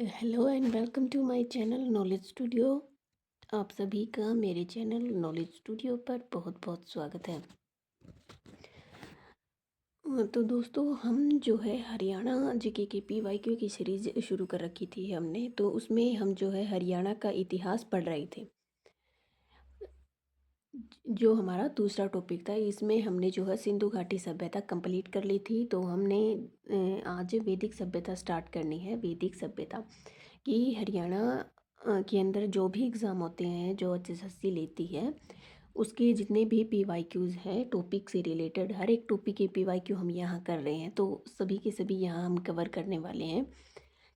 Hello and welcome to my channel knowledge studio. आप सभी का मेरे चैनल नॉलेज स्टूडियो पर बहुत बहुत स्वागत है। तो दोस्तों, हम जो है हरियाणा जीके के पीवाईक्यू की सीरीज शुरू कर रखी थी हमने। तो उसमें हम जो है हरियाणा का इतिहास पढ़ रहे थे। जो हमारा दूसरा टॉपिक था, इसमें हमने जो है सिंधु घाटी सभ्यता कंप्लीट कर ली थी। तो हमने आज वैदिक सभ्यता स्टार्ट करनी है। वैदिक सभ्यता कि हरियाणा के अंदर जो भी एग्ज़ाम होते हैं, जो एचएसएससी लेती है, उसके जितने भी पीवाईक्यूज़ हैं टॉपिक से रिलेटेड, हर एक टॉपिक के पीवाईक्यू हम यहाँ कर रहे हैं। तो सभी के सभी यहाँ हम कवर करने वाले हैं,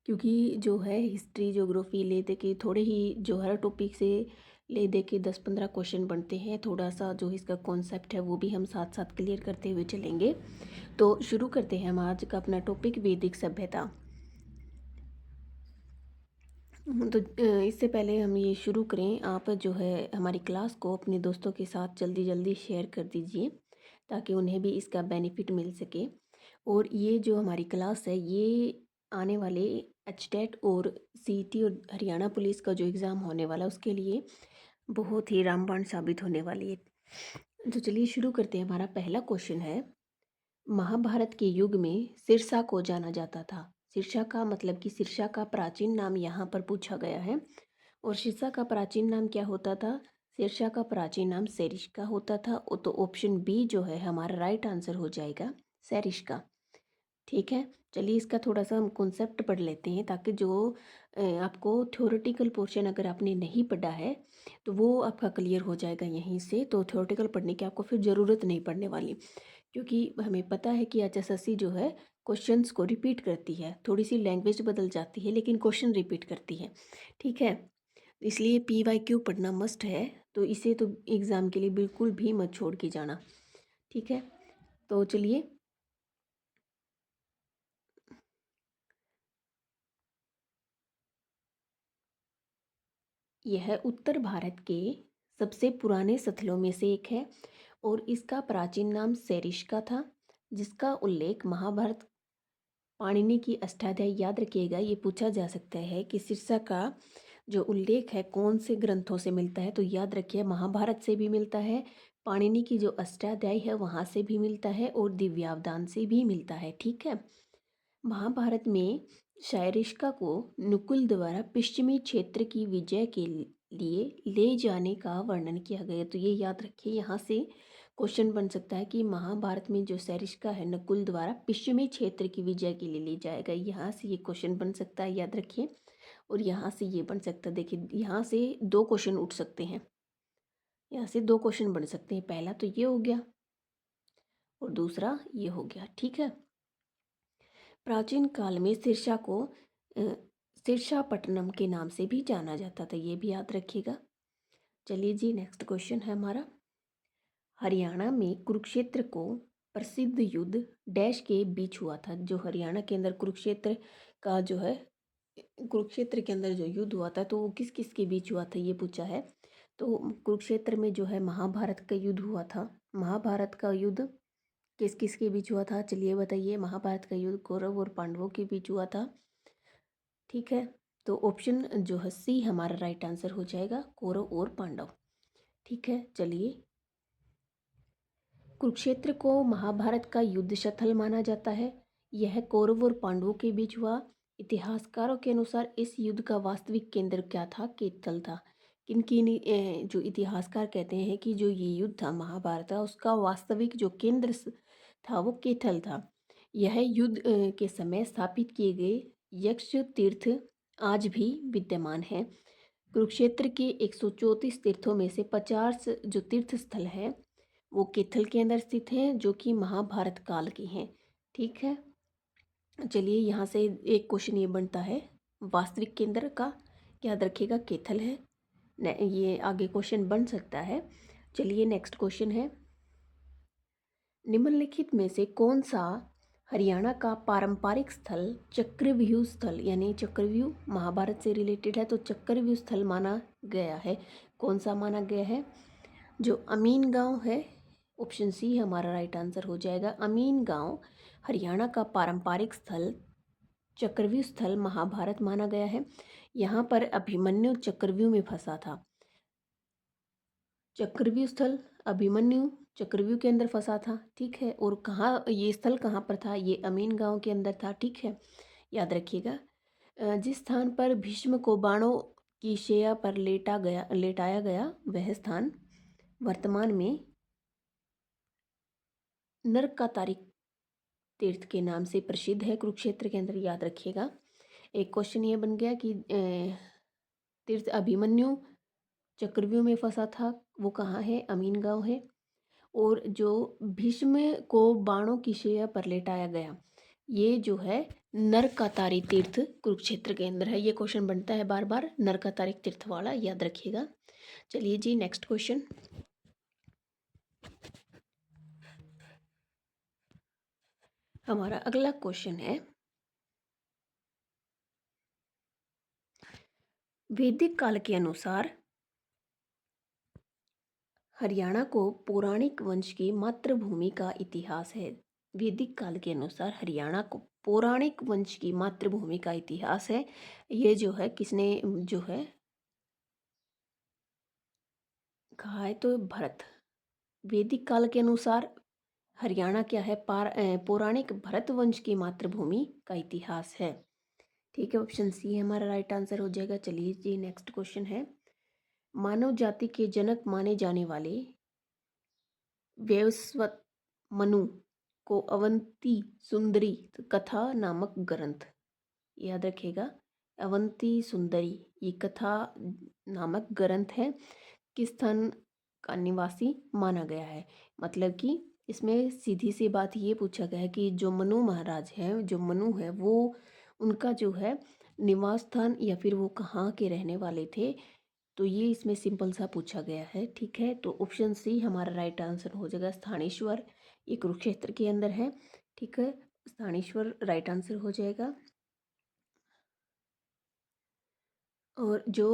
क्योंकि जो है हिस्ट्री ज्योग्राफी ले दे के थोड़े ही जो हर टॉपिक से ले दे के 10-15 क्वेश्चन बनते हैं। थोड़ा सा जो इसका कॉन्सेप्ट है वो भी हम साथ साथ क्लियर करते हुए चलेंगे। तो शुरू करते हैं हम आज का अपना टॉपिक, वैदिक सभ्यता। तो इससे पहले हम ये शुरू करें, आप जो है हमारी क्लास को अपने दोस्तों के साथ जल्दी जल्दी शेयर कर दीजिए, ताकि उन्हें भी इसका बेनिफिट मिल सके। और ये जो हमारी क्लास है, ये आने वाले एचटेट और सीईटी और हरियाणा पुलिस का जो एग्ज़ाम होने वाला है उसके लिए बहुत ही रामबाण साबित होने वाली है। तो चलिए शुरू करते हैं। हमारा पहला क्वेश्चन है, महाभारत के युग में सिरसा को जाना जाता था। सिरसा का मतलब कि सिरसा का प्राचीन नाम यहाँ पर पूछा गया है। और सिरसा का प्राचीन नाम क्या होता था? सिरसा का प्राचीन नाम सेरिस्का होता था। तो ऑप्शन बी जो है हमारा राइट आंसर हो जाएगा, सेरिस्का। ठीक है, चलिए इसका थोड़ा सा हम कॉन्सेप्ट पढ़ लेते हैं, ताकि जो आपको थ्योरेटिकल पोर्शन अगर आपने नहीं पढ़ा है तो वो आपका क्लियर हो जाएगा यहीं से। तो थ्योरेटिकल पढ़ने की आपको फिर ज़रूरत नहीं पड़ने वाली, क्योंकि हमें पता है कि एचएसएससी जो है क्वेश्चंस को रिपीट करती है। थोड़ी सी लैंग्वेज बदल जाती है लेकिन क्वेश्चन रिपीट करती है। ठीक है, इसलिए पीवाईक्यू पढ़ना मस्ट है। तो इसे तो एग्ज़ाम के लिए बिल्कुल भी मत छोड़ के जाना। ठीक है, तो चलिए यह उत्तर भारत के सबसे पुराने स्थलों में से एक है और इसका प्राचीन नाम सेरिस्का था, जिसका उल्लेख महाभारत पाणिनि की अष्टाध्यायी, याद रखिएगा ये पूछा जा सकता है कि सिरसा का जो उल्लेख है कौन से ग्रंथों से मिलता है। तो याद रखिए महाभारत से भी मिलता है, पाणिनि की जो अष्टाध्यायी है वहाँ से भी मिलता है और दिव्यावदान से भी मिलता है। ठीक है, महाभारत में शायरिश्का को नकुल द्वारा पश्चिमी क्षेत्र की विजय के लिए ले जाने का वर्णन किया गया। तो ये याद रखिए, यहाँ से क्वेश्चन बन सकता है कि महाभारत में जो सैरिश्का है नकुल द्वारा पश्चिमी क्षेत्र की विजय के लिए ले जाएगा। यहाँ से ये क्वेश्चन बन सकता है, याद रखिए। और यहाँ से ये बन सकता है, देखिए यहाँ से दो क्वेश्चन उठ सकते हैं, यहाँ से दो क्वेश्चन बन सकते हैं। पहला तो ये हो गया और दूसरा ये हो गया। ठीक है, प्राचीन काल में सिरसा को सिरसापट्टनम के नाम से भी जाना जाता था, ये भी याद रखिएगा। चलिए जी, नेक्स्ट क्वेश्चन है हमारा, हरियाणा में कुरुक्षेत्र को प्रसिद्ध युद्ध डैश के बीच हुआ था। जो हरियाणा के अंदर कुरुक्षेत्र का जो है, कुरुक्षेत्र के अंदर जो युद्ध हुआ था तो वो किस किस के बीच हुआ था, ये पूछा है। तो कुरुक्षेत्र में जो है महाभारत का युद्ध हुआ था। महाभारत का युद्ध किस किस के बीच हुआ था, चलिए बताइए। महाभारत का युद्ध कौरव और पांडवों के बीच हुआ था। ठीक है, तो ऑप्शन जो है सी हमारा राइट आंसर हो जाएगा, कौरव और पांडव। ठीक है, चलिए कुरुक्षेत्र को महाभारत का युद्ध स्थल माना जाता है। यह कौरव और पांडवों के बीच हुआ। इतिहासकारों के अनुसार इस युद्ध का वास्तविक केंद्र क्या था, केतल था। किन किन जो इतिहासकार कहते हैं कि जो ये युद्ध था महाभारत का, उसका वास्तविक जो केंद्र था वो केथल था। यह युद्ध के समय स्थापित किए गए यक्ष तीर्थ आज भी विद्यमान है। कुरुक्षेत्र के 134 तीर्थों में से 50 जो तीर्थ स्थल है वो केथल के अंदर स्थित हैं, जो कि महाभारत काल के हैं। ठीक है, चलिए यहाँ से एक क्वेश्चन ये बनता है वास्तविक केंद्र का, याद रखिएगा केथल है। ये आगे क्वेश्चन बन सकता है। चलिए नेक्स्ट क्वेश्चन है, निम्नलिखित में से कौन सा हरियाणा का पारंपरिक स्थल चक्रव्यूह स्थल, यानी चक्रव्यूह महाभारत से रिलेटेड है तो चक्रव्यूह स्थल माना गया है। कौन सा माना गया है? जो अमीन गांव है, ऑप्शन सी हमारा राइट आंसर हो जाएगा। अमीन गांव हरियाणा का पारंपरिक स्थल चक्रव्यूह स्थल महाभारत माना गया है। यहाँ पर अभिमन्यु चक्रव्यूह में फंसा था। चक्रव्यूह स्थल अभिमन्यु चक्रव्यूह के अंदर फंसा था, ठीक है। और कहाँ ये स्थल कहाँ पर था? ये अमीन गांव के अंदर था, ठीक है, याद रखिएगा। जिस स्थान पर भीष्म को बाणों की शैया पर लेटाया गया वह स्थान वर्तमान में नरकातारी तीर्थ के नाम से प्रसिद्ध है, कुरुक्षेत्र के अंदर, याद रखिएगा। एक क्वेश्चन ये बन गया कि तीर्थ अभिमन्यु चक्रव्यूह में फंसा था, वो कहाँ है? अमीन गांव है। और जो भीष्म को बाणों की शैया पर लेटाया गया, ये जो है नरकातारी तीर्थ कुरुक्षेत्र के अंदर है। ये क्वेश्चन बनता है बार बार, नरकातारी तीर्थ वाला, याद रखिएगा। चलिए जी, नेक्स्ट क्वेश्चन। हमारा अगला क्वेश्चन है, वैदिक काल के अनुसार हरियाणा को पौराणिक वंश की मातृभूमि का इतिहास है। वैदिक काल के अनुसार हरियाणा को पौराणिक वंश की मातृभूमि का इतिहास है। ये जो है किसने जो है कहा है? तो भरत। वैदिक काल के अनुसार हरियाणा क्या है? पौराणिक भरत वंश की मातृभूमि का इतिहास है, ठीक है। ऑप्शन सी हमारा राइट आंसर हो जाएगा। चलिए जी, नेक्स्ट क्वेश्चन है, मानव जाति के जनक माने जाने वाले वैवस्वत मनु को अवंती सुंदरी कथा नामक ग्रंथ, याद रखिएगा, अवंती सुंदरी ये कथा नामक ग्रंथ है, किस स्थान का निवासी माना गया है? मतलब कि इसमें सीधी सी बात ये पूछा गया है कि जो मनु महाराज हैं, जो मनु है, वो उनका जो है निवास स्थान या फिर वो कहाँ के रहने वाले थे, तो ये इसमें सिंपल सा पूछा गया है, ठीक है। तो ऑप्शन सी हमारा राइट आंसर हो जाएगा, स्थानेश्वर। ये कुरुक्षेत्र के अंदर है, ठीक है, स्थानेश्वर राइट आंसर हो जाएगा। और जो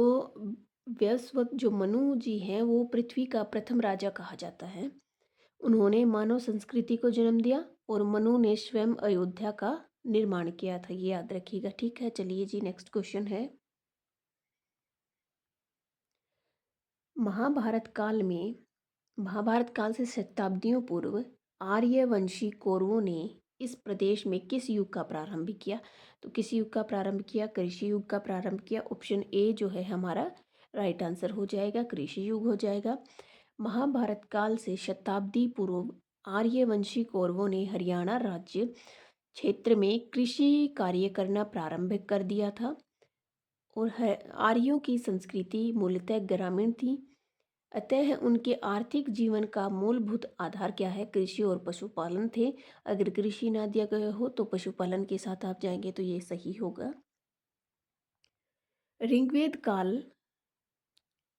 वैवस्वत जो मनु जी हैं, वो पृथ्वी का प्रथम राजा कहा जाता है। उन्होंने मानव संस्कृति को जन्म दिया और मनु ने स्वयं अयोध्या का निर्माण किया था, ये याद रखिएगा, ठीक है। चलिए जी, नेक्स्ट क्वेश्चन है, महाभारत काल में महाभारत काल से शताब्दियों पूर्व आर्यवंशी कौरवों ने इस प्रदेश में किस युग का प्रारंभ किया? तो किस युग का प्रारंभ किया? कृषि युग का प्रारंभ किया। ऑप्शन ए जो है हमारा राइट आंसर हो जाएगा, कृषि युग हो जाएगा। महाभारत काल से शताब्दी पूर्व आर्यवंशी कौरवों ने हरियाणा राज्य क्षेत्र में कृषि कार्य करना प्रारंभ कर दिया था। और आर्यों की संस्कृति मूलतः ग्रामीण थी, अतः उनके आर्थिक जीवन का मूलभूत आधार क्या है? कृषि और पशुपालन थे। अगर कृषि ना दिया गया हो तो पशुपालन के साथ आप जाएंगे तो ये सही होगा। ऋग्वेद काल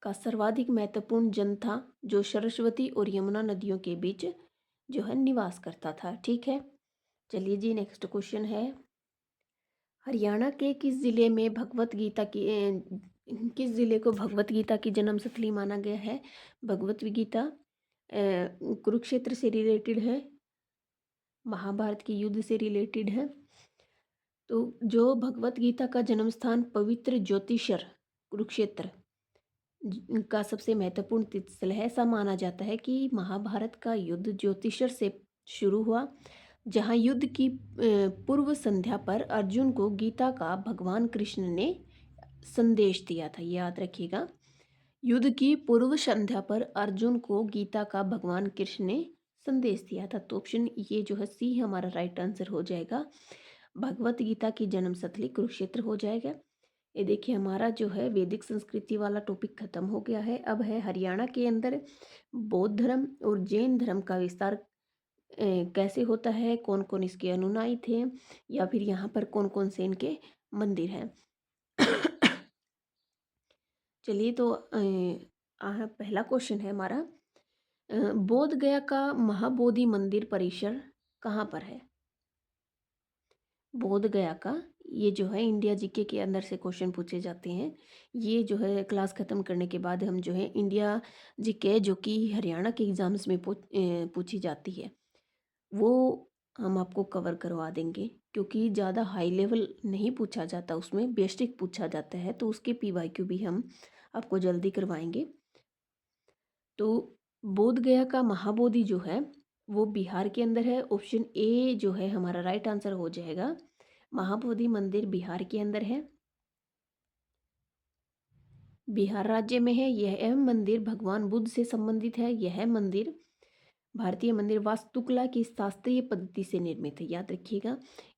का सर्वाधिक महत्वपूर्ण जन था जो सरस्वती और यमुना नदियों के बीच जो है निवास करता था, ठीक है। चलिए जी, नेक्स्ट क्वेश्चन है, हरियाणा के किस जिले में भगवत गीता की किस जिले को भगवत गीता की जन्म स्थली माना गया है? भगवत गीता कुरुक्षेत्र से रिलेटेड है, महाभारत के युद्ध से रिलेटेड है। तो जो भगवत गीता का जन्म स्थान पवित्र ज्योतिषर कुरुक्षेत्र का सबसे महत्वपूर्ण तीर्थस्थल है। ऐसा माना जाता है कि महाभारत का युद्ध ज्योतिषर से शुरू हुआ, जहाँ युद्ध की पूर्व संध्या पर अर्जुन को गीता का भगवान कृष्ण ने संदेश दिया था, याद रखिएगा। युद्ध की पूर्व संध्या पर अर्जुन को गीता का भगवान कृष्ण ने संदेश दिया था। तो ऑप्शन ये जो है सी हमारा राइट आंसर हो जाएगा, भगवत गीता की जन्म स्थली कुरुक्षेत्र हो जाएगा। ये देखिए, हमारा जो है वैदिक संस्कृति वाला टॉपिक खत्म हो गया है। अब है हरियाणा के अंदर बौद्ध धर्म और जैन धर्म का विस्तार कैसे होता है, कौन कौन इसके अनुयायी थे, या फिर यहाँ पर कौन कौन से इनके मंदिर हैं। चलिए, तो पहला क्वेश्चन है हमारा, बोध गया का महाबोधि मंदिर परिसर कहाँ पर है? बोध गया का, ये जो है इंडिया जीके के अंदर से क्वेश्चन पूछे जाते हैं। ये जो है क्लास ख़त्म करने के बाद हम जो है इंडिया जीके जो कि हरियाणा के एग्ज़ाम्स में पूछी जाती है, वो हम आपको कवर करवा देंगे। क्योंकि ज़्यादा हाई लेवल नहीं पूछा जाता, उसमें बेसिक पूछा जाता है, तो उसके पीवाईक्यू भी हम आपको जल्दी करवाएंगे। तो बोध गया का महाबोधि जो है वो बिहार के अंदर है। ऑप्शन ए जो है हमारा राइट आंसर हो जाएगा। महाबोधि मंदिर बिहार के अंदर है, बिहार राज्य में है। यह मंदिर भगवान बुद्ध से संबंधित है। यह मंदिर भारतीय मंदिर वास्तुकला की शास्त्रीय पद्धति से निर्मित है, याद रखिएगा।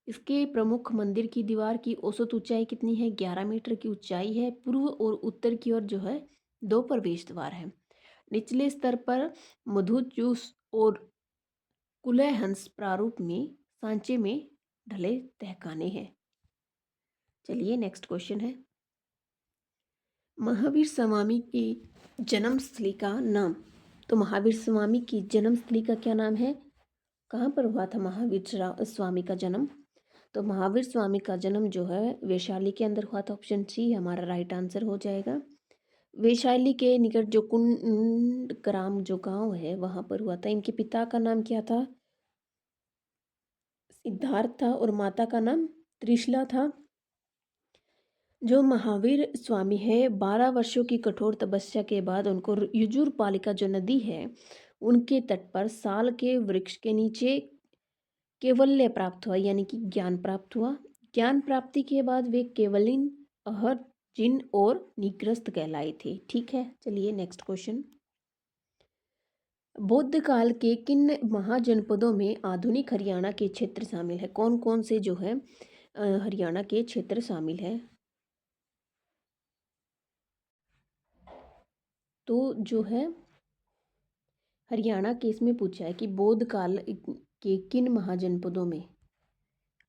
इसके प्रमुख मंदिर की दीवार की औसत ऊंचाई कितनी है? 11 मीटर की ऊंचाई है। पूर्व और उत्तर की ओर जो है 2 प्रवेश द्वार है। निचले स्तर पर मधुचूस और कुलहंस प्रारूप में सांचे में ढले तहखाने हैं। चलिए नेक्स्ट क्वेश्चन है, महावीर स्वामी की जन्मस्थली का नाम। तो महावीर स्वामी की जन्मस्थली का क्या नाम है? कहाँ पर हुआ था महावीर स्वामी का जन्म? तो महावीर स्वामी का जन्म जो है वैशाली के अंदर हुआ था। ऑप्शन सी हमारा राइट आंसर हो जाएगा। वैशाली के निकट जो कुंडग्राम जो गांव है वहां पर हुआ था। इनके पिता का नाम क्या था? सिद्धार्थ था और माता का नाम त्रिशला था। जो महावीर स्वामी है 12 वर्षों की कठोर तपस्या के बाद उनको युजुर पालिका जो नदी है उनके तट पर साल के वृक्ष के नीचे केवल्य प्राप्त हुआ, यानी कि ज्ञान प्राप्त हुआ। ज्ञान प्राप्ति के बाद वे केवलिन, अहर, जिन और निग्रस्त कहलाए थे। ठीक है, चलिए नेक्स्ट क्वेश्चन, बौद्ध काल के किन महाजनपदों में आधुनिक हरियाणा के क्षेत्र शामिल है? कौन कौन से जो है हरियाणा के क्षेत्र शामिल है? तो जो है हरियाणा के इसमें पूछा है कि बौद्ध काल के किन महाजनपदों में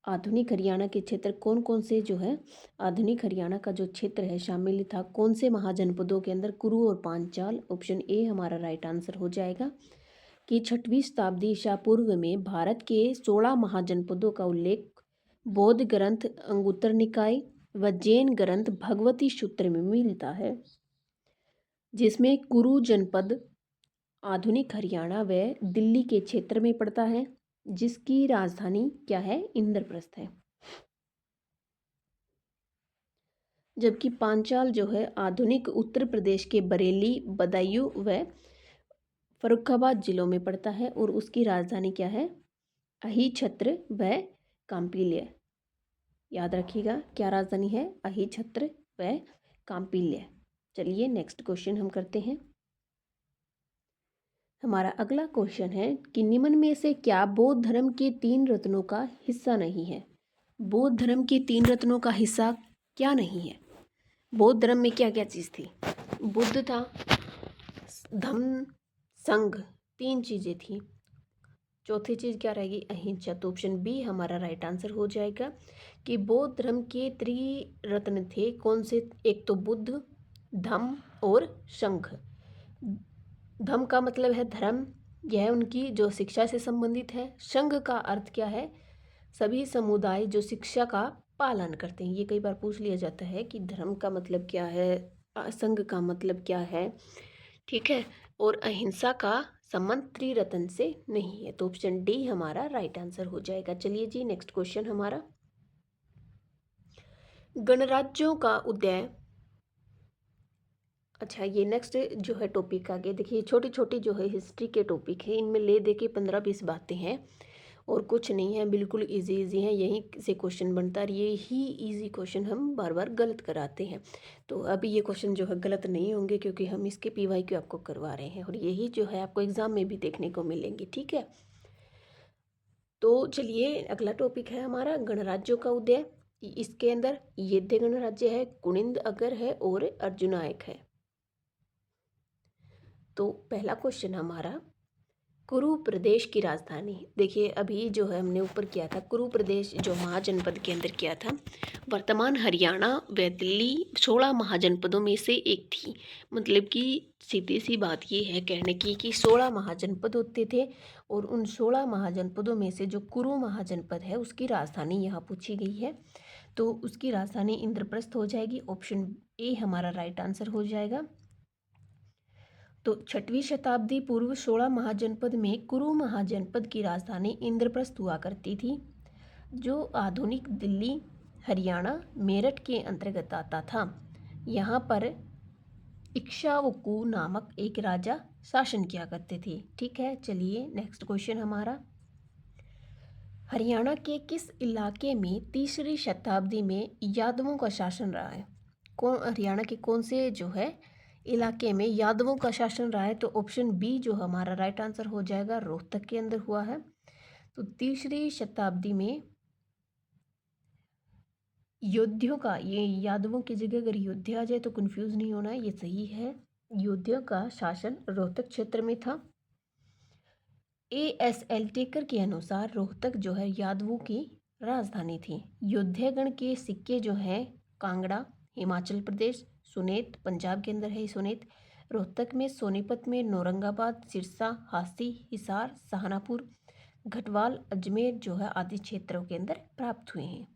आधुनिक हरियाणा के क्षेत्र कौन कौन से जो है आधुनिक हरियाणा का जो क्षेत्र है शामिल था कौन से महाजनपदों के अंदर? कुरु और पांचाल। ऑप्शन ए हमारा राइट आंसर हो जाएगा। कि 6वीं शताब्दी ईसा पूर्व में भारत के 16 महाजनपदों का उल्लेख बौद्ध ग्रंथ अंगुत्तर निकाय व जैन ग्रंथ भगवती सूत्र में मिलता है, जिसमें कुरु जनपद आधुनिक हरियाणा व दिल्ली के क्षेत्र में पड़ता है, जिसकी राजधानी क्या है? इंद्रप्रस्थ है। जबकि पांचाल जो है आधुनिक उत्तर प्रदेश के बरेली, बदायूं व फर्रुखाबाद जिलों में पड़ता है और उसकी राजधानी क्या है? अहिछत्र व कांपिल्य। याद रखिएगा क्या राजधानी है? अहिछत्र व कांपिल्य। चलिए नेक्स्ट क्वेश्चन हम करते हैं। हमारा अगला क्वेश्चन है कि निम्न में से क्या बौद्ध धर्म के 3 रत्नों का हिस्सा नहीं है? बौद्ध धर्म के 3 रत्नों का हिस्सा क्या नहीं है? बौद्ध धर्म में क्या क्या चीज़ थी? बुद्ध था, धम्म, संघ, 3 चीज़ें थी। चौथी चीज़ क्या रहेगी? अहिंसा। तो ऑप्शन बी हमारा राइट आंसर हो जाएगा कि बौद्ध धर्म के त्रिरत्न थे। कौन से? एक तो बुद्ध, धम्म और संघ। धम्म का मतलब है धर्म, यह उनकी जो शिक्षा से संबंधित है। संघ का अर्थ क्या है? सभी समुदाय जो शिक्षा का पालन करते हैं। ये कई बार पूछ लिया जाता है कि धर्म का मतलब क्या है, संघ का मतलब क्या है। ठीक है, और अहिंसा का संबंध त्रिरत्न से नहीं है। तो ऑप्शन डी हमारा राइट आंसर हो जाएगा। चलिए जी नेक्स्ट क्वेश्चन हमारा, गणराज्यों का उदय। अच्छा, ये नेक्स्ट जो है टॉपिक आगे देखिए, छोटी छोटी जो है हिस्ट्री के टॉपिक है, इनमें ले दे के 15-20 बातें हैं और कुछ नहीं है, बिल्कुल इजी इजी है। यहीं से क्वेश्चन बनता है, यही इजी क्वेश्चन हम बार बार गलत कराते हैं। तो अभी ये क्वेश्चन जो है गलत नहीं होंगे क्योंकि हम इसके पीवाईक्यू आपको करवा रहे हैं और यही जो है आपको एग्जाम में भी देखने को मिलेंगे। ठीक है, तो चलिए अगला टॉपिक है हमारा गणराज्यों का उदय। इसके अंदर यद्य गणराज्य है, कुनिंद अगर है और अर्जुनायक है। तो पहला क्वेश्चन हमारा, कुरु प्रदेश की राजधानी। देखिए अभी जो है हमने ऊपर किया था, कुरु प्रदेश जो महाजनपद के अंदर किया था। वर्तमान हरियाणा व दिल्ली 16 महाजनपदों में से एक थी। मतलब कि सीधी सी बात ये है कहने की कि 16 महाजनपद होते थे और उन 16 महाजनपदों में से जो कुरु महाजनपद है उसकी राजधानी यहाँ पूछी गई है। तो उसकी राजधानी इंद्रप्रस्थ हो जाएगी। ऑप्शन ए हमारा राइट आंसर हो जाएगा। तो 6वीं शताब्दी पूर्व 16 महाजनपद में कुरु महाजनपद की राजधानी इंद्रप्रस्थ हुआ करती थी। जो आधुनिक दिल्ली, हरियाणा, मेरठ के अंतर्गत आता था। यहाँ पर इक्ष्वाकु नामक एक राजा शासन किया करते थे। ठीक है, चलिए नेक्स्ट क्वेश्चन हमारा, हरियाणा के किस इलाके में तीसरी शताब्दी में यादवों का शासन रहा है? कौन, हरियाणा के कौन से जो है इलाके में यादवों का शासन रहा है? तो ऑप्शन बी जो हमारा राइट आंसर हो जाएगा, रोहतक के अंदर हुआ है। तो तीसरी शताब्दी में योद्धियों का, ये यादवों की जगह अगर योद्धे आ जाए तो कंफ्यूज नहीं होना है, ये सही है। योद्धियों का शासन रोहतक क्षेत्र में था। ASL टेकर के अनुसार रोहतक जो है यादवों की राजधानी थी। योद्धेगण के सिक्के जो हैं कांगड़ा हिमाचल प्रदेश, सुनेत पंजाब के अंदर है सुनेत, रोहतक में, सोनीपत में, औरंगाबाद, सिरसा, हांसी, हिसार, सहारनपुर, घटवाल, अजमेर जो है आदि क्षेत्रों के अंदर प्राप्त हुए हैं।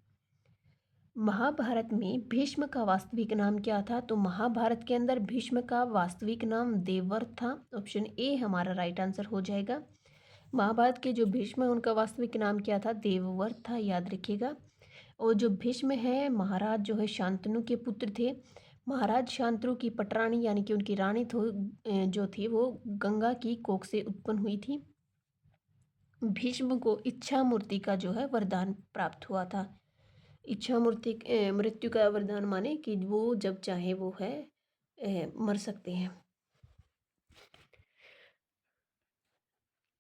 महाभारत में भीष्म का वास्तविक नाम क्या था? तो महाभारत के अंदर भीष्म का वास्तविक नाम देवव्रत था। ऑप्शन ए हमारा राइट आंसर हो जाएगा। महाभारत के जो भीष्म है उनका वास्तविक नाम क्या था? देवव्रत था, याद रखिएगा। और जो भीष्म है महाराज जो है शांतनु के पुत्र थे। महाराज शांतनु की पटरानी यानी कि उनकी रानी जो थी वो गंगा की कोख से उत्पन्न हुई थी। भीष्म को इच्छा मूर्ति का जो है वरदान प्राप्त हुआ था। इच्छा मूर्ति मृत्यु का वरदान माने कि वो जब चाहे वो है मर सकते हैं।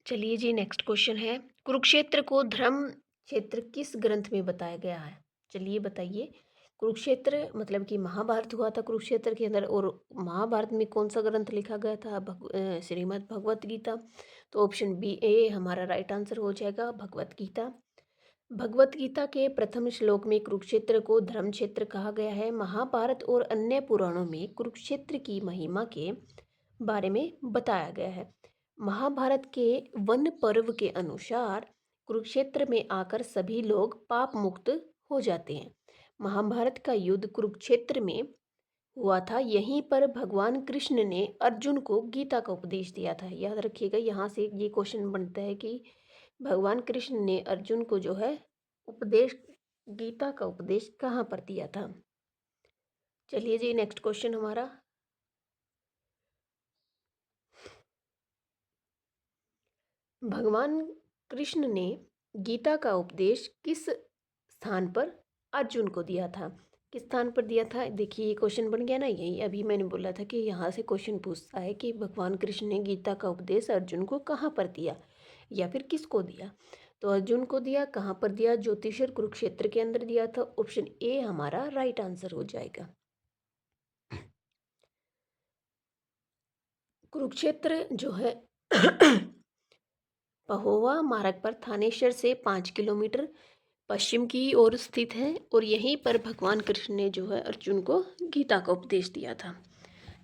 चलिए जी नेक्स्ट क्वेश्चन है, कुरुक्षेत्र को धर्म क्षेत्र किस ग्रंथ में बताया गया है? चलिए बताइए, कुरुक्षेत्र मतलब कि महाभारत हुआ था कुरुक्षेत्र के अंदर, और महाभारत में कौन सा ग्रंथ लिखा गया था? श्रीमद् भगवत गीता। तो ऑप्शन बी ए हमारा राइट आंसर हो जाएगा, भगवत गीता। भगवत गीता के प्रथम श्लोक में कुरुक्षेत्र को धर्म क्षेत्र कहा गया है। महाभारत और अन्य पुराणों में कुरुक्षेत्र की महिमा के बारे में बताया गया है। महाभारत के वन पर्व के अनुसार कुरुक्षेत्र में आकर सभी लोग पाप मुक्त हो जाते हैं। महाभारत का युद्ध कुरुक्षेत्र में हुआ था। यहीं पर भगवान कृष्ण ने अर्जुन को गीता का उपदेश दिया था। याद रखिएगा, यहाँ से ये क्वेश्चन बनता है कि भगवान कृष्ण ने अर्जुन को जो है उपदेश, गीता का उपदेश कहाँ पर दिया था? चलिए जी नेक्स्ट क्वेश्चन हमारा, भगवान कृष्ण ने गीता का उपदेश किस स्थान पर अर्जुन को दिया था? किस स्थान पर दिया था? देखिए ये क्वेश्चन बन गया ना, यही अभी मैंने बोला था कि यहाँ से क्वेश्चन पूछता है कि भगवान कृष्ण ने गीता का उपदेश अर्जुन को कहाँ पर दिया या फिर किसको दिया? तो अर्जुन को दिया, कहाँ पर दिया? ज्योतिषर कुरुक्षेत्र के अंदर दिया था। ऑप्शन ए हमारा राइट आंसर हो जाएगा। कुरुक्षेत्र जो है पहोवा मार्ग पर थानेश्वर से 5 किलोमीटर पश्चिम की ओर स्थित है, और यहीं पर भगवान कृष्ण ने जो है अर्जुन को गीता का उपदेश दिया था।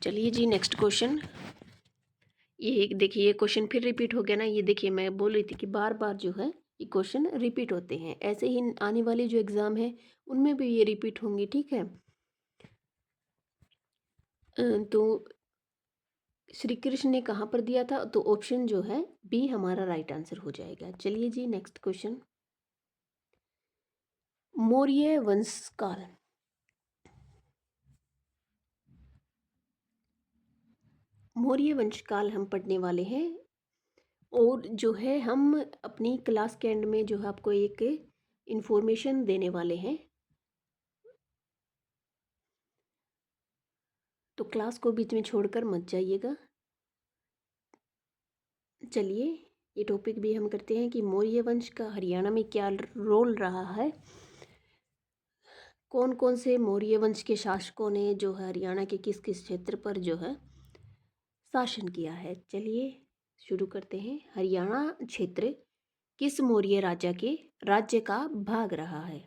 चलिए जी नेक्स्ट क्वेश्चन, ये देखिए ये क्वेश्चन फिर रिपीट हो गया ना। ये देखिए मैं बोल रही थी कि बार बार जो है ये क्वेश्चन रिपीट होते हैं, ऐसे ही आने वाले जो एग्ज़ाम है उनमें भी ये रिपीट होंगे। ठीक है, तो श्री कृष्ण ने कहाँ पर दिया था? तो ऑप्शन जो है बी हमारा राइट आंसर हो जाएगा। चलिए जी नेक्स्ट क्वेश्चन, मौर्य वंशकाल, मौर्य वंशकाल हम पढ़ने वाले हैं, और जो है हम अपनी क्लास के एंड में जो है आपको एक इंफॉर्मेशन देने वाले हैं, तो क्लास को बीच में छोड़कर मत जाइएगा। चलिए ये टॉपिक भी हम करते हैं कि मौर्य वंश का हरियाणा में क्या रोल रहा है, कौन कौन से मौर्य वंश के शासकों ने जो है हरियाणा के किस किस क्षेत्र पर जो है शासन किया है। चलिए शुरू करते हैं। हरियाणा क्षेत्र किस मौर्य राजा के राज्य का भाग रहा है?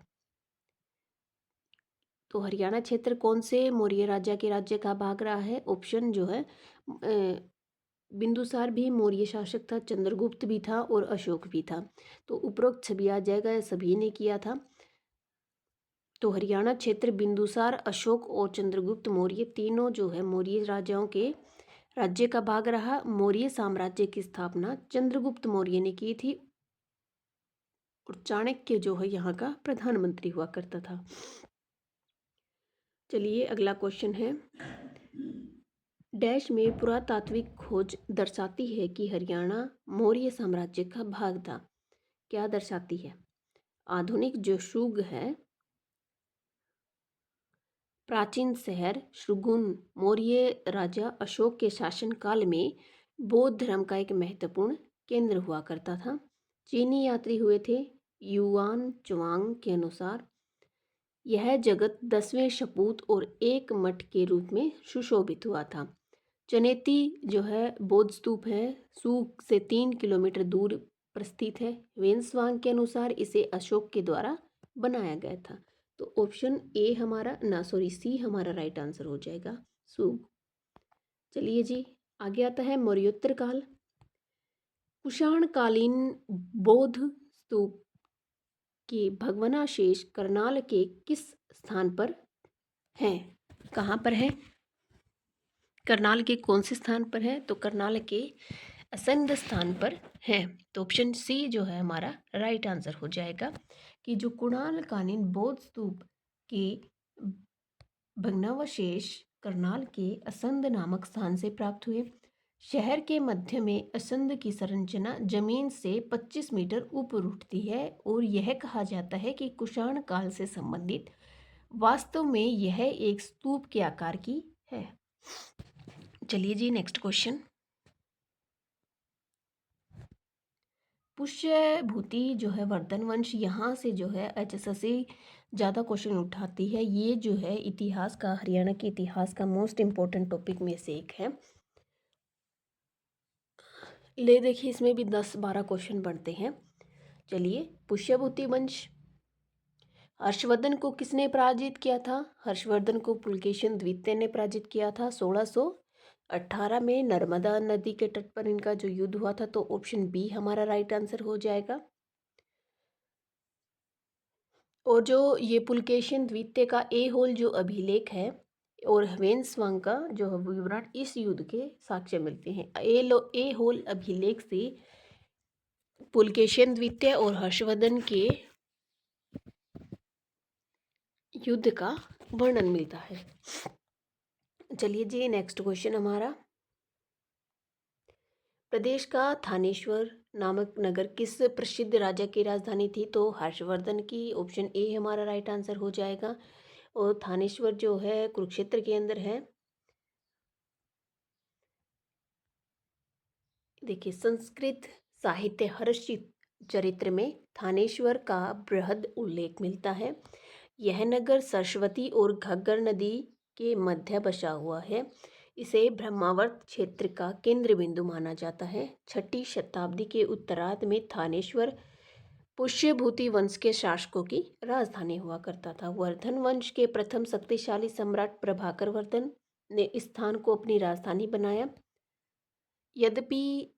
तो हरियाणा क्षेत्र कौन से मौर्य राजा के राज्य का भाग रहा है? ऑप्शन जो है बिंदुसार भी मौर्य शासक था, चंद्रगुप्त भी था और अशोक भी था। तो उपरोक्त सभी आ जाएगा, सभी ने किया था। तो हरियाणा क्षेत्र बिंदुसार, अशोक और चंद्रगुप्त मौर्य तीनों जो है मौर्य राजाओं के राज्य का भाग रहा। मौर्य साम्राज्य की स्थापना चंद्रगुप्त मौर्य ने की थी और चाणक्य जो है यहाँ का प्रधानमंत्री हुआ करता था। चलिए अगला क्वेश्चन है, डैश में पुरातात्विक खोज दर्शाती है कि हरियाणा मौर्य साम्राज्य का भाग था। क्या दर्शाती है? आधुनिक जो शुग है, प्राचीन शहर शृंगुन मौर्य राजा अशोक के शासनकाल में बौद्ध धर्म का एक महत्वपूर्ण केंद्र हुआ करता था। चीनी यात्री हुए थे। युआन चुआंग के अनुसार यह जगत 10वें शपूत और एक मठ के रूप में सुशोभित हुआ था। चनेती जो है बौद्ध स्तूप है, सूक से 3 किलोमीटर दूर पर स्थित है। वेन्सवांग के अनुसार इसे अशोक के द्वारा बनाया गया था। तो ऑप्शन ए हमारा सी हमारा राइट आंसर हो जाएगा, सूग। चलिए जी, आगे आता है मौर्योत्तर काल। कुषाणकालीन बौद्ध स्तूप के भग्नावशेष करनाल के किस स्थान पर हैं? कहाँ पर है? करनाल के कौन से स्थान पर है? तो करनाल के असंध स्थान पर है। तो ऑप्शन सी जो है हमारा राइट आंसर हो जाएगा कि जो कुणालकालीन बौद्ध स्तूप के भग्नावशेष करनाल के असंध नामक स्थान से प्राप्त हुए। शहर के मध्य में असंध की संरचना जमीन से 25 मीटर ऊपर उठती है और यह कहा जाता है कि कुषाण काल से संबंधित। वास्तव में यह एक स्तूप के आकार की है। चलिए जी, नेक्स्ट क्वेश्चन। पुष्यभूति जो है वर्धन वंश, यहाँ से जो है HSSC ज़्यादा क्वेश्चन उठाती है। ये जो है इतिहास का, हरियाणा के इतिहास का मोस्ट इम्पोर्टेंट टॉपिक में से एक है। ले देखिए, इसमें भी 10-12 क्वेश्चन बनते हैं। चलिए, पुष्यभूति वंश, हर्षवर्धन को किसने पराजित किया था? हर्षवर्धन को पुलकेशिन द्वितीय ने पराजित किया था 1618 में नर्मदा नदी के तट पर इनका जो युद्ध हुआ था। तो ऑप्शन बी हमारा राइट आंसर हो जाएगा। और जो ये पुलकेशिन द्वितीय का ए होल जो अभिलेख है और वेन्सवांग का जो विवरण इस युद्ध के साक्ष्य मिलते हैं। ए होल अभिलेख से पुलकेशिन द्वितीय और हर्षवर्धन के युद्ध का वर्णन मिलता है। चलिए जी, नेक्स्ट क्वेश्चन हमारा, प्रदेश का थानेश्वर नामक नगर किस प्रसिद्ध राजा की राजधानी थी? तो हर्षवर्धन की। ऑप्शन ए हमारा राइट आंसर हो जाएगा। और थानेश्वर जो है कुरुक्षेत्र के अंदर है। देखिए, संस्कृत साहित्य हर्षित चरित्र में थानेश्वर का बृहद उल्लेख मिलता है। यह नगर सरस्वती और घग्गर नदी के मध्य बसा हुआ है। इसे ब्रह्मावर्त क्षेत्र का केंद्र बिंदु माना जाता है। 6ठी शताब्दी के उत्तरार्ध में थानेश्वर पुष्यभूति वंश के शासकों की राजधानी हुआ करता था। वर्धन वंश के प्रथम शक्तिशाली सम्राट प्रभाकर वर्धन ने इस स्थान को अपनी राजधानी बनाया। यद्यपि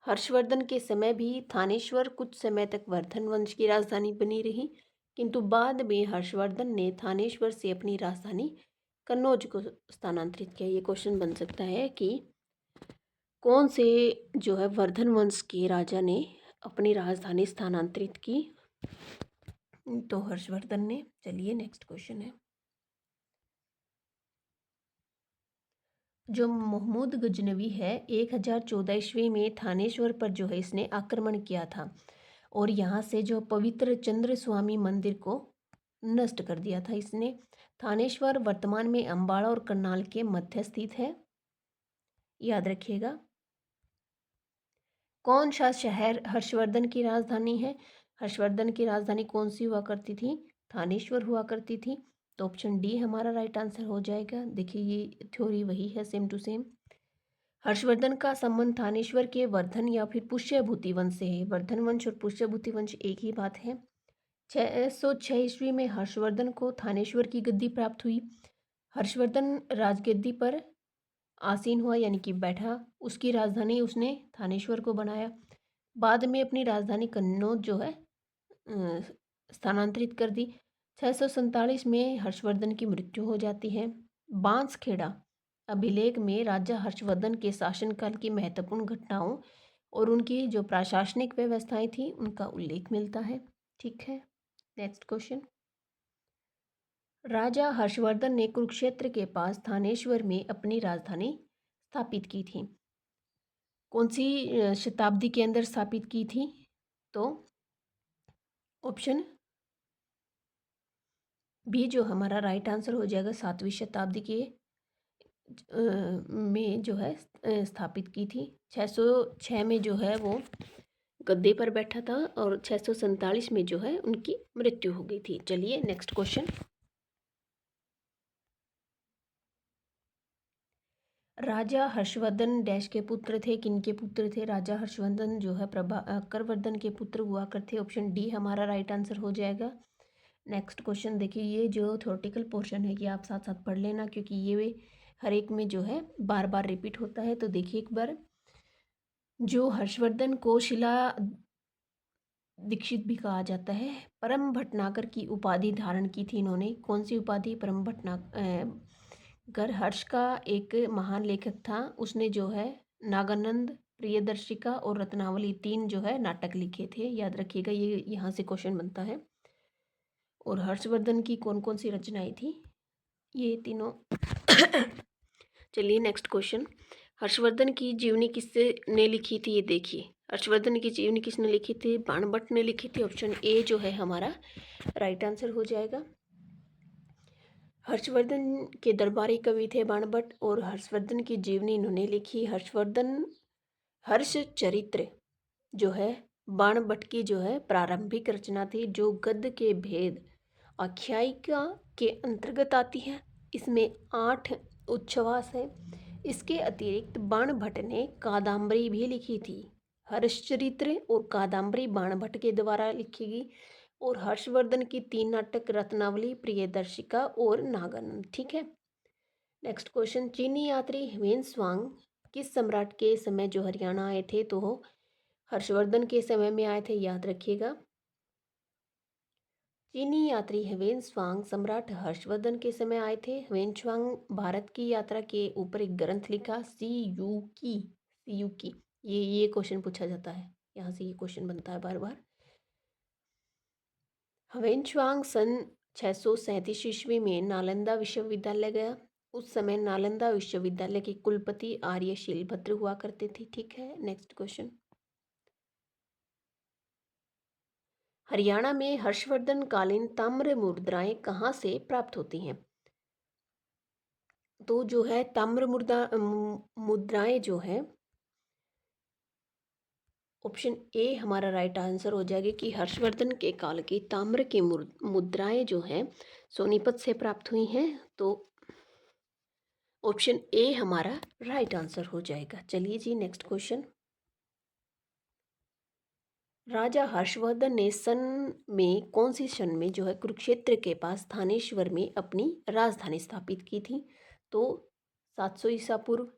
हर्षवर्धन के समय भी थानेश्वर कुछ समय तक वर्धन वंश की राजधानी बनी रही, किंतु बाद में हर्षवर्धन ने थानेश्वर से अपनी राजधानी कन्नौज को स्थानांतरित किया। ये क्वेश्चन बन सकता है कि कौन से जो है वर्धन वंश के राजा ने अपनी राजधानी स्थानांतरित की? तो हर्षवर्धन ने। चलिए, नेक्स्ट क्वेश्चन है, जो महमूद गजनवी है 1014 ईस्वी में थानेश्वर पर जो है इसने आक्रमण किया था और यहाँ से जो पवित्र चंद्र स्वामी मंदिर को नष्ट कर दिया था इसने। थानेश्वर वर्तमान में अंबाड़ा और करनाल के मध्य स्थित है, याद रखिएगा। कौन सा शहर हर्षवर्धन की राजधानी है? हर्षवर्धन की राजधानी कौन सी हुआ करती थी? थानेश्वर हुआ करती थी। तो ऑप्शन डी हमारा राइट आंसर हो जाएगा। देखिए, ये थ्योरी वही है, सेम टू सेम। हर्षवर्धन का संबंध थानेश्वर के वर्धन या फिर पुष्यभूति वंश से है। वर्धन वंश और पुष्यभूति वंश एक ही बात है। 606 ईस्वी में हर्षवर्धन को थानेश्वर की गद्दी प्राप्त हुई। हर्षवर्धन राजगद्दी पर आसीन हुआ, यानी कि बैठा। उसकी राजधानी उसने थानेश्वर को बनाया। बाद में अपनी राजधानी कन्नौज जो है स्थानांतरित कर दी। 647 में हर्षवर्धन की मृत्यु हो जाती है। बांसखेड़ा अभिलेख में राजा हर्षवर्धन के शासनकाल की महत्वपूर्ण घटनाओं और उनकी जो प्रशासनिक व्यवस्थाएं थी उनका उल्लेख मिलता है। ठीक है। Next question. राजा हर्षवर्धन ने कुरुक्षेत्र के पास थानेश्वर में अपनी राजधानी स्थापित की थी। कौन सी शताब्दी के अंदर स्थापित की थी? तो ऑप्शन बी जो हमारा राइट आंसर हो जाएगा, 7वीं शताब्दी के में जो है स्थापित की थी। 606 में जो है वो गद्दे पर बैठा था और 647 में जो है उनकी मृत्यु हो गई थी। चलिए नेक्स्ट क्वेश्चन। राजा हर्षवर्धन डैश के पुत्र थे, किन के पुत्र थे? राजा हर्षवर्धन जो है करवर्धन के पुत्र हुआ करते। ऑप्शन डी हमारा राइट आंसर हो जाएगा। नेक्स्ट क्वेश्चन देखिए, ये जो थ्योरेटिकल पोर्शन है ये आप साथ साथ पढ़ लेना, क्योंकि ये हर एक में जो है बार बार रिपीट होता है। तो देखिए एक बार, जो हर्षवर्धन को शिला दीक्षित भी कहा जाता है, परम भटनागर की उपाधि धारण की थी इन्होंने। कौन सी उपाधि? परम भटनागर। हर्ष का एक महान लेखक था, उसने जो है नागानंद, प्रियदर्शिका और रत्नावली 3 जो है नाटक लिखे थे। याद रखिएगा, ये यहाँ से क्वेश्चन बनता है। और हर्षवर्धन की कौन कौन सी रचनाएं थी? ये तीनों। चलिए नेक्स्ट क्वेश्चन। हर्षवर्धन की जीवनी किससे ने लिखी थी? ये देखिए, हर्षवर्धन की जीवनी किसने लिखी थी? बाणभट्ट ने लिखी थी। ऑप्शन ए जो है हमारा राइट आंसर हो जाएगा। हर्षवर्धन के दरबारी कवि थे बाणभट्ट, और हर्षवर्धन की जीवनी इन्होंने लिखी। हर्षवर्धन हर्ष चरित्र जो है बाणभट्ट की जो है प्रारंभिक रचना थी, जो गद्य के भेद आख्यायिका के अंतर्गत आती है। इसमें 8 उच्छ्वास है। इसके अतिरिक्त बाणभट्ट ने कादम्बरी भी लिखी थी। हर्षचरित्र और कादम्बरी बाणभट्ट के द्वारा लिखी गई। और हर्षवर्धन की 3 नाटक रत्नावली, प्रियदर्शिका और नागानंद। ठीक है। Next question. चीनी यात्री ह्वेन किस सम्राट के समय जो हरियाणा आए थे? तो हर्षवर्धन के समय में आए थे, याद रखिएगा। चीनी यात्री ह्वेन सम्राट हर्षवर्धन के समय आए थे। ह्वेन भारत की यात्रा के ऊपर एक ग्रंथ लिखा, सी यू की। ये क्वेश्चन पूछा जाता है, यहाँ से ये क्वेश्चन बनता है बार बार। ह्वेन सन 637 ईस्वी में नालंदा विश्वविद्यालय गया। उस समय नालंदा विश्वविद्यालय के कुलपति आर्यशील भद्र हुआ करते थे। ठीक है। Next question. हरियाणा में हर्षवर्धन कालीन ताम्र मुद्राएं कहाँ से प्राप्त होती हैं? तो जो है ताम्र मुद्राएं जो है, ऑप्शन ए हमारा राइट आंसर हो जाएगा कि हर्षवर्धन के काल की ताम्र की मुद्राएं जो हैं सोनीपत से प्राप्त हुई हैं। तो ऑप्शन ए हमारा राइट आंसर हो जाएगा। चलिए जी नेक्स्ट क्वेश्चन। राजा हर्षवर्धन ने कौन सी सन में जो है कुरुक्षेत्र के पास थानेश्वर में अपनी राजधानी स्थापित की थी? तो 700 ईसा पूर्व,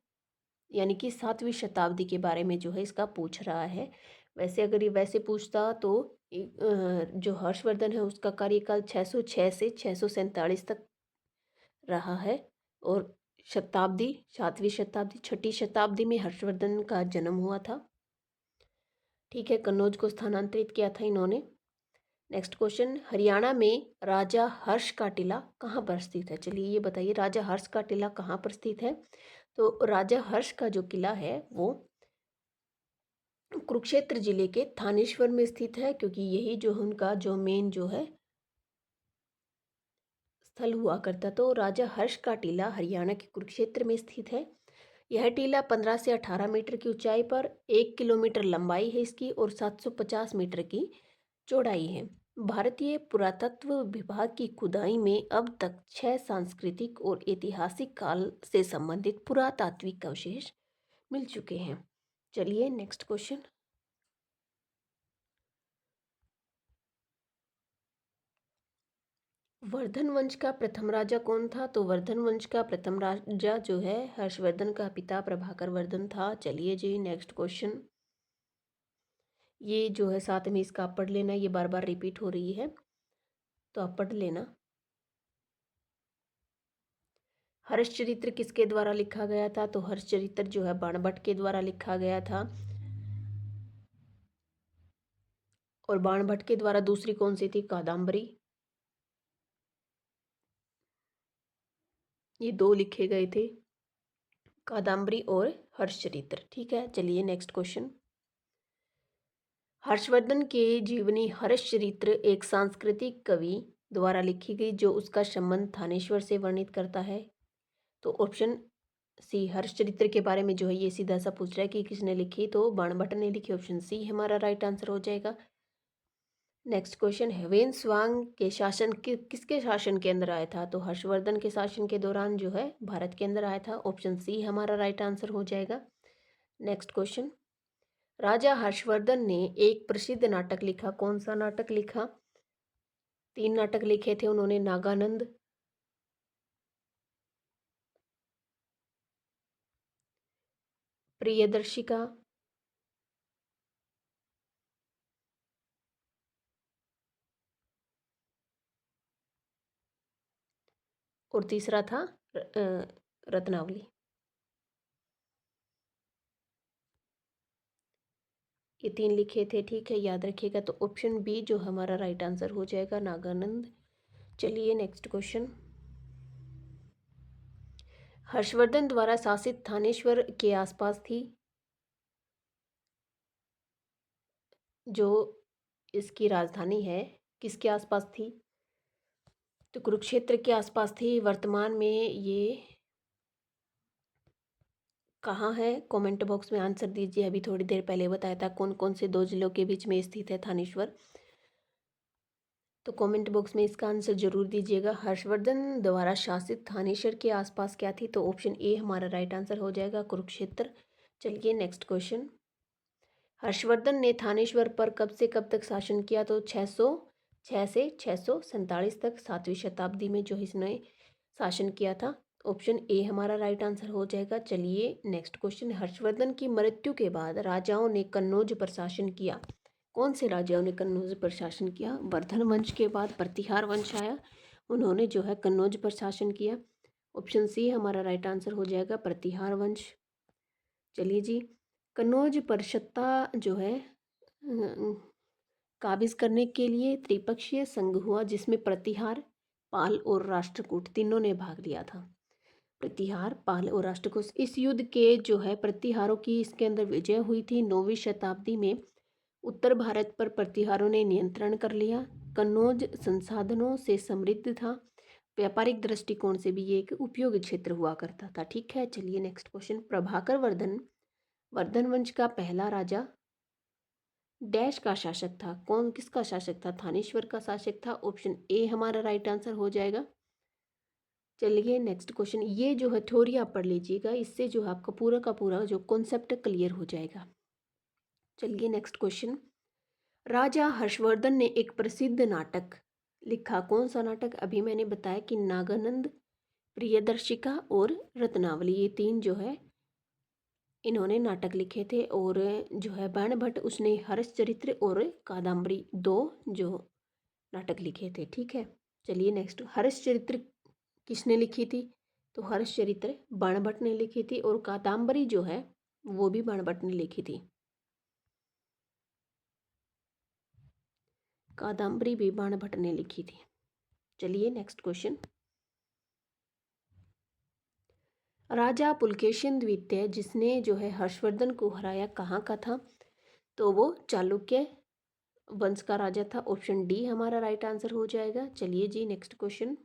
यानी कि 7वीं शताब्दी के बारे में जो है इसका पूछ रहा है। वैसे अगर ये वैसे पूछता तो जो हर्षवर्धन है उसका कार्यकाल 606 से 647 तक रहा है। और शताब्दी 7वीं शताब्दी, 6ठी शताब्दी में हर्षवर्धन का जन्म हुआ था। ठीक है। कन्नौज को स्थानांतरित किया था इन्होंने। Next question. हरियाणा में राजा हर्ष का टीला कहाँ पर स्थित है? चलिए ये बताइए, राजा हर्ष का टीला कहाँ पर स्थित है? तो राजा हर्ष का जो किला है वो कुरुक्षेत्र जिले के थानेश्वर में स्थित है, क्योंकि यही जो उनका जो मेन जो है स्थल हुआ करता। तो राजा हर्ष का टीला हरियाणा के कुरुक्षेत्र में स्थित है। यह टीला 15 से 18 मीटर की ऊंचाई पर, 1 किलोमीटर लंबाई है इसकी और 750 मीटर की चौड़ाई है। भारतीय पुरातत्व विभाग की खुदाई में अब तक 6 सांस्कृतिक और ऐतिहासिक काल से संबंधित पुरातात्विक अवशेष मिल चुके हैं। चलिए नेक्स्ट क्वेश्चन। वर्धन वंश का प्रथम राजा कौन था? तो वर्धन वंश का प्रथम राजा जो है हर्षवर्धन का पिता प्रभाकर वर्धन था। चलिए जी नेक्स्ट क्वेश्चन। ये जो है साथ में इसका आप पढ़ लेना, ये बार बार रिपीट हो रही है तो आप पढ़ लेना। हर्षचरित्र किसके द्वारा लिखा गया था? तो हर्षचरित्र जो है बाणभट्ट के द्वारा लिखा गया था। और बाणभट्ट के द्वारा दूसरी कौन सी थी? कादम्बरी। ये दो लिखे गए थे, कादम्बरी और हर्षचरित्र। ठीक है, चलिए नेक्स्ट क्वेश्चन। हर्षवर्धन के जीवनी हर्षचरित्र एक सांस्कृतिक कवि द्वारा लिखी गई जो उसका संबंध थानेश्वर से वर्णित करता है। तो ऑप्शन सी, हर्षचरित्र के बारे में जो है ये सीधा सा पूछ रहा है कि किसने लिखी, तो बाणभट्ट ने लिखी। ऑप्शन सी हमारा राइट आंसर हो जाएगा। नेक्स्ट क्वेश्चन, ह्वेन स्वांग के शासन किसके शासन के अंदर आया था? तो हर्षवर्धन के शासन के दौरान जो है भारत के अंदर आया था। ऑप्शन सी हमारा राइट आंसर हो जाएगा। नेक्स्ट क्वेश्चन, राजा हर्षवर्धन ने एक प्रसिद्ध नाटक लिखा। कौन सा नाटक लिखा? तीन नाटक लिखे थे उन्होंने, नागानंद, प्रियदर्शिका और तीसरा था रत्नावली। ये तीन लिखे थे, ठीक है, याद रखिएगा। तो ऑप्शन बी जो हमारा राइट आंसर हो जाएगा, नागानंद। चलिए नेक्स्ट क्वेश्चन, हर्षवर्धन द्वारा शासित थानेश्वर के आसपास थी, जो इसकी राजधानी है, किसके आसपास थी? तो कुरुक्षेत्र के आसपास थी। वर्तमान में ये कहाँ है? कमेंट बॉक्स में आंसर दीजिए। अभी थोड़ी देर पहले बताया था कौन कौन से दो जिलों के बीच में स्थित है थानेश्वर। तो कमेंट बॉक्स में इसका आंसर जरूर दीजिएगा। हर्षवर्धन द्वारा शासित थानेश्वर के आसपास क्या थी? तो ऑप्शन ए हमारा राइट आंसर हो जाएगा, कुरुक्षेत्र। चलिए नेक्स्ट क्वेश्चन, हर्षवर्धन ने थानेश्वर पर कब से कब तक शासन किया? तो 606 से 647 तक, 7वीं शताब्दी में जो इसने शासन किया था। ऑप्शन ए हमारा राइट आंसर हो जाएगा। चलिए नेक्स्ट क्वेश्चन, हर्षवर्धन की मृत्यु के बाद राजाओं ने कन्नौज पर शासन किया। कौन से राजाओं ने कन्नौज पर शासन किया? वर्धन वंश के बाद प्रतिहार वंश आया, उन्होंने जो है कन्नौज पर शासन किया। ऑप्शन सी हमारा राइट आंसर हो जाएगा, प्रतिहार वंश। चलिए जी, कन्नौज पर सत्ता जो है काबिज करने के लिए त्रिपक्षीय संघ हुआ, जिसमें प्रतिहार, पाल और राष्ट्रकूट तीनों ने भाग लिया था। प्रतिहार, पाल और राष्ट्रकूट, इस युद्ध के जो है प्रतिहारों की इसके अंदर विजय हुई थी। 9वीं शताब्दी में उत्तर भारत पर प्रतिहारों ने नियंत्रण कर लिया। कन्नौज संसाधनों से समृद्ध था, व्यापारिक दृष्टिकोण से भी ये एक उपयोगी क्षेत्र हुआ करता था। ठीक है, चलिए नेक्स्ट क्वेश्चन, प्रभाकर वर्धन वर्धन वंश का पहला राजा डैश का शासक था। कौन किसका शासक था? थानेश्वर का शासक था। ऑप्शन ए हमारा राइट आंसर हो जाएगा। चलिए नेक्स्ट क्वेश्चन, ये जो है थ्योरी आप पढ़ लीजिएगा, इससे जो है आपका पूरा का पूरा जो कॉन्सेप्ट क्लियर हो जाएगा। चलिए नेक्स्ट क्वेश्चन, राजा हर्षवर्धन ने एक प्रसिद्ध नाटक लिखा। कौन सा नाटक? अभी मैंने बताया कि नागानंद, प्रियदर्शिका और रत्नावली, ये तीन जो है इन्होंने नाटक लिखे थे। और जो है बाणभट्ट उसने हर्षचरित्र और कादम्बरी दो जो नाटक लिखे थे। ठीक है, चलिए नेक्स्ट, हर्षचरित्र किसने लिखी थी? तो हर्षचरित्र बाणभट्ट ने लिखी थी, और कादम्बरी जो है वो भी बाणभट्ट ने लिखी थी। कादम्बरी भी बाणभट्ट ने लिखी थी। चलिए नेक्स्ट क्वेश्चन, राजा पुलकेशिन द्वितीय जिसने जो है हर्षवर्धन को हराया कहाँ का था? तो वो चालुक्य वंश का राजा था। ऑप्शन डी हमारा राइट आंसर हो जाएगा। चलिए जी नेक्स्ट क्वेश्चन,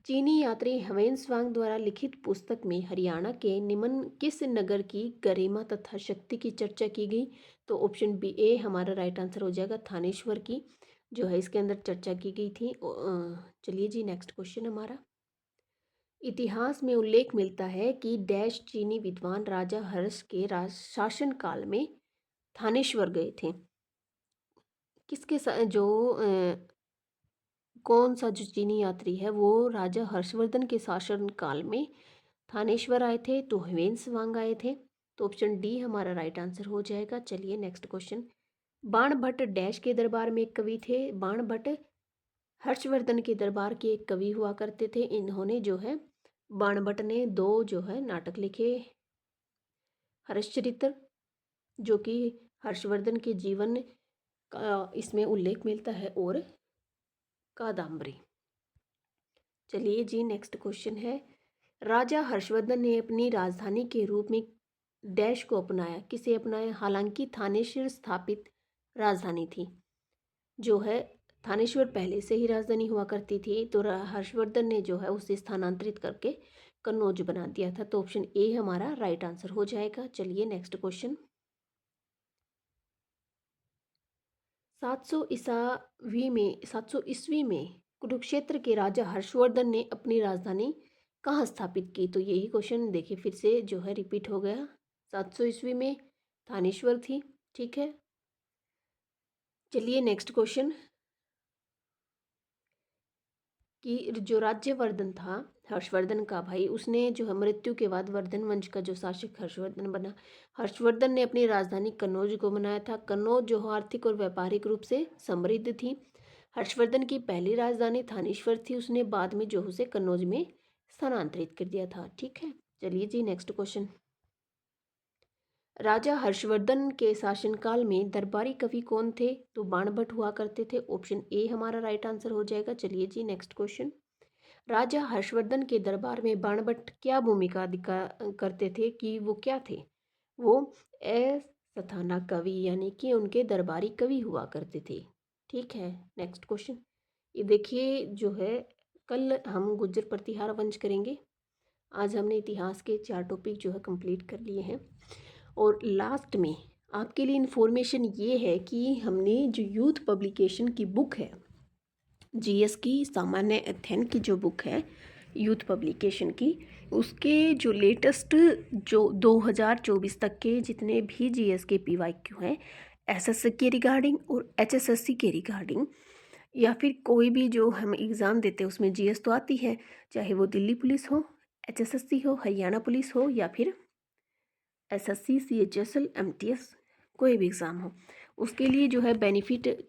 चीनी यात्री ह्वेन स्वांग द्वारा लिखित पुस्तक में हरियाणा के निम्न किस नगर की गरिमा तथा शक्ति की चर्चा की गई? तो ऑप्शन बी ए हमारा राइट आंसर हो जाएगा, थानेश्वर की जो है इसके अंदर चर्चा की गई थी। चलिए जी नेक्स्ट क्वेश्चन हमारा, इतिहास में उल्लेख मिलता है कि डैश चीनी विद्वान राजा हर्ष के शासन काल में थानेश्वर गए थे। किसके जो कौन सा जो चीनी यात्री है वो राजा हर्षवर्धन के शासन काल में थानेश्वर आए थे? तो ह्वेन आए थे। तो ऑप्शन डी हमारा राइट आंसर हो जाएगा। चलिए नेक्स्ट क्वेश्चन, बाणभट्ट डैश के दरबार में एक कवि थे। बाणभट्ट हर्षवर्धन के दरबार के एक कवि हुआ करते थे। इन्होंने जो है बाणभट्ट ने दो जो है नाटक लिखे, हर्षचरित्र जो कि हर्षवर्धन के जीवन का इसमें उल्लेख मिलता है और कादम्बरी। चलिए जी, नेक्स्ट क्वेश्चन है, राजा हर्षवर्धन ने अपनी राजधानी के रूप में डैश को अपनाया, किसे अपनाया? हालांकि थानेश्वर स्थापित राजधानी थी, जो है थानेश्वर पहले से ही राजधानी हुआ करती थी, तो हर्षवर्धन ने जो है उसे स्थानांतरित करके कन्नौज बना दिया था। तो ऑप्शन ए हमारा राइट आंसर हो जाएगा। चलिए नेक्स्ट क्वेश्चन, 700 ईस्वी में कुरुक्षेत्र के राजा हर्षवर्धन ने अपनी राजधानी कहाँ स्थापित की? तो यही क्वेश्चन देखिए फिर से जो है रिपीट हो गया। 700 ईस्वी में थानेश्वर थी, ठीक है। चलिए नेक्स्ट क्वेश्चन, कि जो राज्यवर्धन था हर्षवर्धन का भाई, उसने जो है मृत्यु के बाद वर्धन वंश का जो शासक हर्षवर्धन बना। हर्षवर्धन ने अपनी राजधानी कन्नौज को बनाया था। कन्नौज जो आर्थिक और व्यापारिक रूप से समृद्ध थी। हर्षवर्धन की पहली राजधानी थानेश्वर थी, उसने बाद में जो उसे कन्नौज में स्थानांतरित कर दिया था, ठीक है। चलिए जी नेक्स्ट क्वेश्चन, राजा हर्षवर्धन के शासनकाल में दरबारी कवि कौन थे? तो बाणभट्ट हुआ करते थे। ऑप्शन ए हमारा राइट आंसर हो जाएगा। चलिए जी नेक्स्ट क्वेश्चन, राजा हर्षवर्धन के दरबार में बाणभट्ट क्या भूमिका दिखा करते थे, कि वो क्या थे? वो अस्थाना कवि यानी कि उनके दरबारी कवि हुआ करते थे, ठीक है। नेक्स्ट क्वेश्चन, ये देखिए जो है कल हम गुर्जर प्रतिहार वंश करेंगे। आज हमने इतिहास के 4 टॉपिक जो है कंप्लीट कर लिए हैं, और लास्ट में आपके लिए इन्फॉर्मेशन ये है कि हमने जो यूथ पब्लिकेशन की बुक है, जीएस की सामान्य अध्ययन की जो बुक है यूथ पब्लिकेशन की, उसके जो लेटेस्ट जो 2024 तक के जितने भी जीएस के पीवाईक्यू हैं, एसएससी के रिगार्डिंग और एचएसएससी के रिगार्डिंग, या फिर कोई भी जो हम एग्ज़ाम देते हैं उसमें जीएस तो आती है, चाहे वो दिल्ली पुलिस हो, एचएसएससी हो, हरियाणा पुलिस हो, या फिर एसएससी, सीएचएसएल, एमटीएस, कोई भी एग्ज़ाम हो, उसके लिए जो है बेनिफिट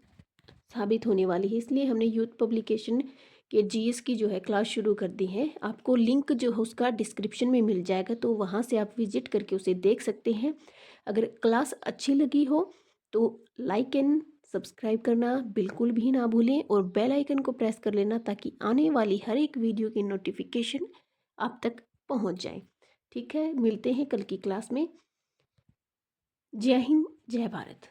साबित होने वाली है। इसलिए हमने यूथ पब्लिकेशन के जीएस की जो है क्लास शुरू कर दी है। आपको लिंक जो है उसका डिस्क्रिप्शन में मिल जाएगा, तो वहाँ से आप विजिट करके उसे देख सकते हैं। अगर क्लास अच्छी लगी हो तो लाइक एंड सब्सक्राइब करना बिल्कुल भी ना भूलें, और बेल आइकन को प्रेस कर लेना ताकि आने वाली हर एक वीडियो की नोटिफिकेशन आप तक पहुँच जाए, ठीक है। मिलते हैं कल की क्लास में। जय हिंद, जय भारत।